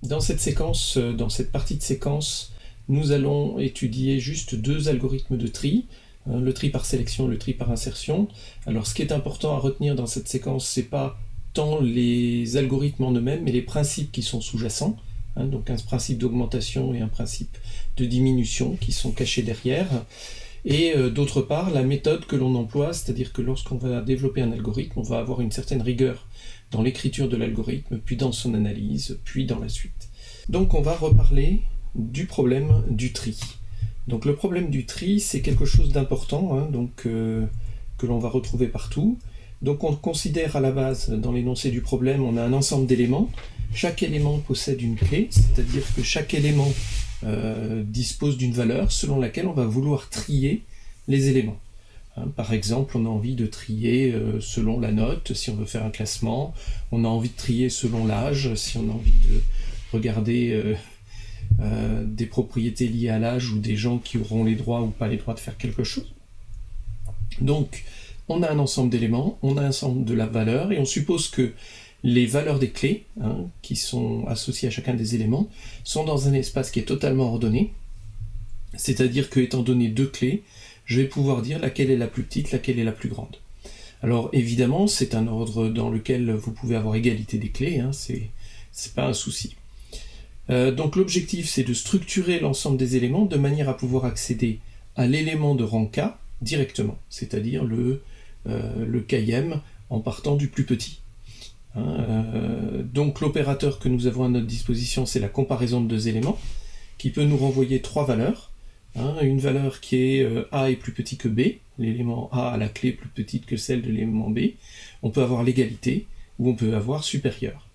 Dans cette séquence, dans cette partie de séquence, nous allons étudier juste deux algorithmes de tri, le tri par sélection et le tri par insertion. Alors ce qui est important à retenir dans cette séquence, c'est pas tant les algorithmes en eux-mêmes, mais les principes qui sont sous-jacents, donc un principe d'augmentation et un principe de diminution qui sont cachés derrière. Et d'autre part, la méthode que l'on emploie, c'est-à-dire que lorsqu'on va développer un algorithme, on va avoir une certaine rigueur dans l'écriture de l'algorithme, puis dans son analyse, puis dans la suite. Donc on va reparler du problème du tri. Donc le problème du tri, c'est quelque chose d'important, que l'on va retrouver partout. Donc on considère à la base, dans l'énoncé du problème, on a un ensemble d'éléments. Chaque élément possède une clé, c'est-à-dire que chaque élément dispose d'une valeur selon laquelle on va vouloir trier les éléments. Par exemple, on a envie de trier selon la note, si on veut faire un classement. On a envie de trier selon l'âge, si on a envie de regarder des propriétés liées à l'âge ou des gens qui auront les droits ou pas les droits de faire quelque chose. Donc, on a un ensemble d'éléments, on a un ensemble de la valeur, et on suppose que les valeurs des clés, qui sont associées à chacun des éléments, sont dans un espace qui est totalement ordonné, c'est-à-dire que, étant donné deux clés, je vais pouvoir dire laquelle est la plus petite, laquelle est la plus grande. Alors évidemment, c'est un ordre dans lequel vous pouvez avoir égalité des clés, c'est pas un souci. Donc l'objectif, c'est de structurer l'ensemble des éléments de manière à pouvoir accéder à l'élément de rang K directement, c'est-à-dire le km en partant du plus petit. Donc l'opérateur que nous avons à notre disposition, c'est la comparaison de deux éléments, qui peut nous renvoyer trois valeurs. Une valeur qui est A est plus petit que B, l'élément A a la clé plus petite que celle de l'élément B. On peut avoir l'égalité, ou on peut avoir supérieur.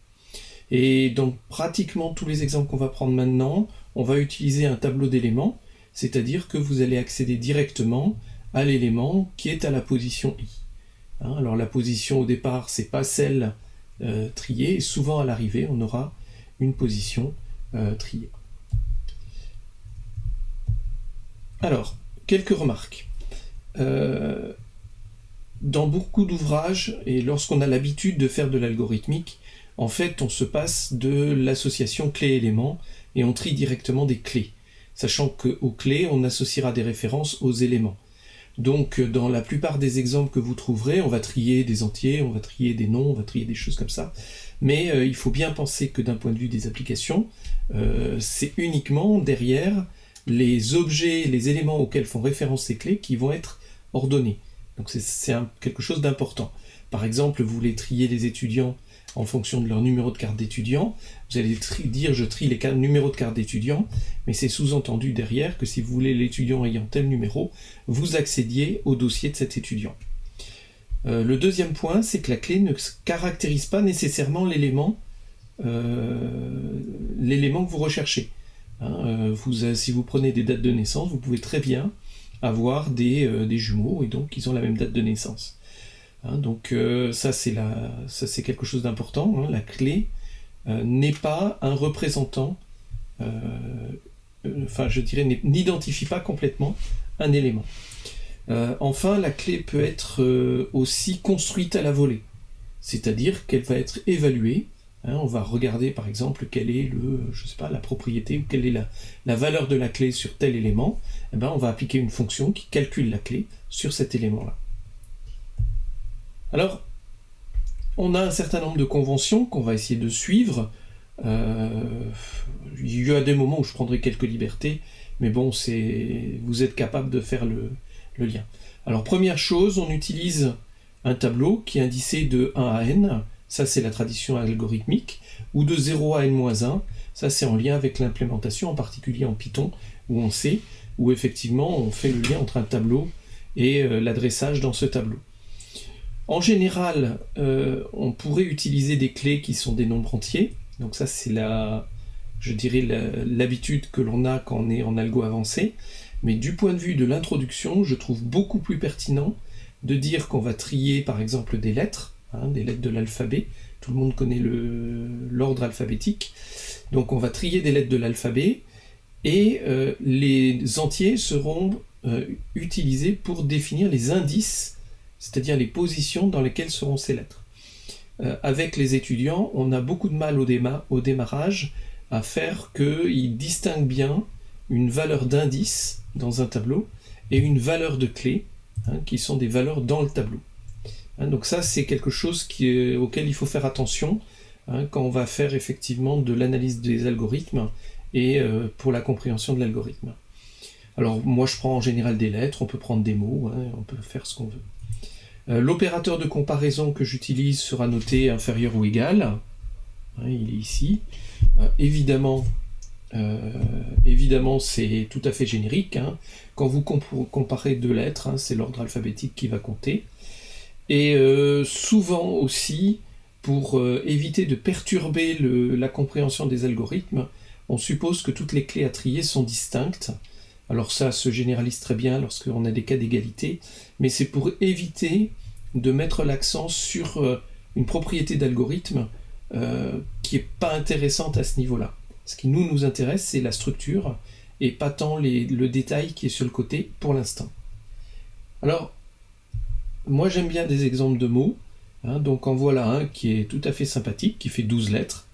Et dans pratiquement tous les exemples qu'on va prendre maintenant, on va utiliser un tableau d'éléments, c'est-à-dire que vous allez accéder directement à l'élément qui est à la position I. Alors la position au départ, c'est pas celle triée, et souvent à l'arrivée, on aura une position triée. Alors, quelques remarques. Dans beaucoup d'ouvrages, et lorsqu'on a l'habitude de faire de l'algorithmique, en fait, on se passe de l'association clé-élément et on trie directement des clés, sachant qu'aux clés, on associera des références aux éléments. Donc, dans la plupart des exemples que vous trouverez, on va trier des entiers, on va trier des noms, on va trier des choses comme ça. Mais il faut bien penser que d'un point de vue des applications, c'est uniquement derrière les objets, les éléments auxquels font référence ces clés qui vont être ordonnés. Donc c'est quelque chose d'important. Par exemple, vous voulez trier les étudiants en fonction de leur numéro de carte d'étudiant, vous allez dire je trie les numéros de carte d'étudiant, mais c'est sous-entendu derrière que si vous voulez l'étudiant ayant tel numéro, vous accédiez au dossier de cet étudiant. Le deuxième point, c'est que la clé ne caractérise pas nécessairement l'élément que vous recherchez. Si vous prenez des dates de naissance, vous pouvez très bien avoir des jumeaux et donc ils ont la même date de naissance. Donc ça c'est quelque chose d'important. La clé n'est pas un représentant, n'identifie pas complètement un élément. Enfin, la clé peut être aussi construite à la volée, c'est-à-dire qu'elle va être évaluée. On va regarder par exemple quelle est la propriété ou quelle est la valeur de la clé sur tel élément. On va appliquer une fonction qui calcule la clé sur cet élément-là. Alors, on a un certain nombre de conventions qu'on va essayer de suivre. Il y a des moments où je prendrai quelques libertés, mais bon, vous êtes capable de faire le lien. Alors, première chose, on utilise un tableau qui est indicé de 1 à n. Ça, c'est la tradition algorithmique, ou de 0 à n-1, ça c'est en lien avec l'implémentation, en particulier en Python, ou en C, où effectivement on fait le lien entre un tableau et l'adressage dans ce tableau. En général, on pourrait utiliser des clés qui sont des nombres entiers, donc ça c'est l'habitude que l'on a quand on est en algo avancé, mais du point de vue de l'introduction, je trouve beaucoup plus pertinent de dire qu'on va trier par exemple des lettres de l'alphabet. Tout le monde connaît l'ordre alphabétique. Donc on va trier des lettres de l'alphabet et les entiers seront utilisés pour définir les indices, c'est-à-dire les positions dans lesquelles seront ces lettres. Avec les étudiants, on a beaucoup de mal au démarrage à faire qu'il distingue bien une valeur d'indice dans un tableau et une valeur de clé, qui sont des valeurs dans le tableau. Donc ça, c'est quelque chose auquel il faut faire attention quand on va faire effectivement de l'analyse des algorithmes et pour la compréhension de l'algorithme. Alors moi je prends en général des lettres, on peut prendre des mots, on peut faire ce qu'on veut. L'opérateur de comparaison que j'utilise sera noté inférieur ou égal, il est ici. Évidemment, c'est tout à fait générique. Quand vous comparez deux lettres, c'est l'ordre alphabétique qui va compter. Et souvent aussi, pour éviter de perturber la compréhension des algorithmes, on suppose que toutes les clés à trier sont distinctes. Alors ça se généralise très bien lorsqu'on a des cas d'égalité, mais c'est pour éviter de mettre l'accent sur une propriété d'algorithme qui n'est pas intéressante à ce niveau-là. Ce qui nous intéresse, c'est la structure, et pas tant le détail qui est sur le côté pour l'instant. Alors, moi j'aime bien des exemples de mots, donc en voilà un qui est tout à fait sympathique, qui fait 12 lettres,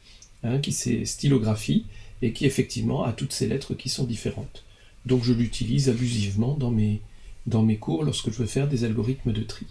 qui c'est stylographie, et qui effectivement a toutes ces lettres qui sont différentes. Donc je l'utilise abusivement dans mes cours lorsque je veux faire des algorithmes de tri.